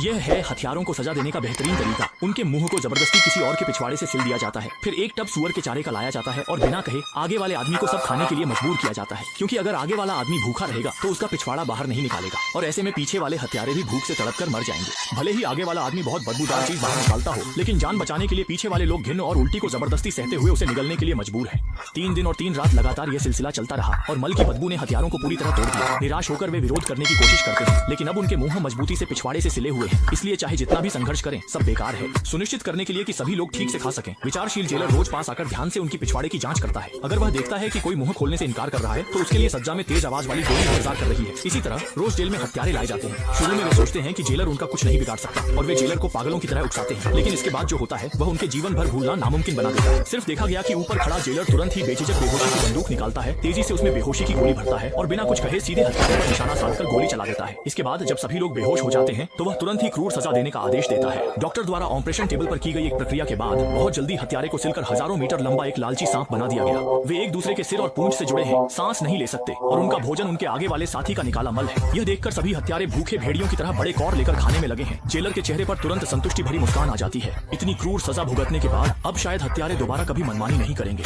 यह है हथियारों को सजा देने का बेहतरीन तरीका। उनके मुंह को जबरदस्ती किसी और के पिछवाड़े से सिल दिया जाता है, फिर एक टब सुअर के चारे का लाया जाता है और बिना कहे आगे वाले आदमी को सब खाने के लिए मजबूर किया जाता है, क्योंकि अगर आगे वाला आदमी भूखा रहेगा तो उसका पिछवाड़ा बाहर नहीं निकालेगा और ऐसे में पीछे वाले हत्यारे भी भूख से तड़प कर मर जाएंगे। भले ही आगे वाला आदमी बहुत बदबूदार चीज बाहर निकालता हो, लेकिन जान बचाने के लिए पीछे वाले लोग घिन और उल्टी को जबरदस्ती सहते हुए उसे निगलने के लिए मजबूर है। 3 दिन और 3 रात लगातार यह सिलसिला चलता रहा और मल की बदबू ने हथियारों को पूरी तरह तोड़ दिया। निराश होकर वे विरोध करने की कोशिश करते हैं, लेकिन अब उनके मुंह मजबूती से पिछवाड़े से सिले हुए हैं, इसलिए चाहे जितना भी संघर्ष करें सब बेकार है। सुनिश्चित करने के लिए कि सभी लोग ठीक से खा सकें, विचारशील जेलर रोज पास आकर ध्यान से उनकी पिछवाड़े की जांच करता है। अगर वह देखता है कि कोई मुंह खोलने से इनकार कर रहा है तो उसके लिए सज्जा में तेज आवाज वाली गोली इंतजार कर रही है। इसी तरह रोज जेल में हत्यारे लाए जाते हैं। शुरू में वे सोचते हैं कि जेलर उनका कुछ नहीं बिगाड़ सकता और वे जेलर को पागलों की तरह उकसाते हैं, लेकिन इसके बाद जो होता है वह उनके जीवन भर भूलना नामुमकिन बना देता है। सिर्फ देखा गया कि ऊपर खड़ा जेलर तुरंत ही बेझिझक बेहोशी की बंदूक निकालता है, तेजी से उसमें बेहोशी की गोली भरता है और बिना कुछ कहे सीधे हत्यारे पर निशाना साधकर गोली चला देता है। इसके बाद जब सभी लोग बेहोश हो जाते हैं तो वह तुरंत ही क्रूर सजा देने का आदेश देता है। डॉक्टर द्वारा ऑपरेशन टेबल पर की गई एक प्रक्रिया के बाद बहुत जल्दी हत्यारे को सिलकर हजारों मीटर लंबा एक लालची सांप बना दिया गया। वे एक दूसरे के सिर और पूंछ से जुड़े हैं, सांस नहीं ले सकते और उनका भोजन उनके आगे वाले साथी का निकाला मल है। यह देखकर सभी हत्यारे भूखे भेड़ियों की तरह बड़े कौर लेकर खाने में लगे हैं। जेलर के चेहरे पर तुरंत संतुष्टि भरी मुस्कान आ जाती है। इतनी क्रूर सजा भुगतने के बाद अब शायद हत्यारे दोबारा कभी मनमानी नहीं करेंगे।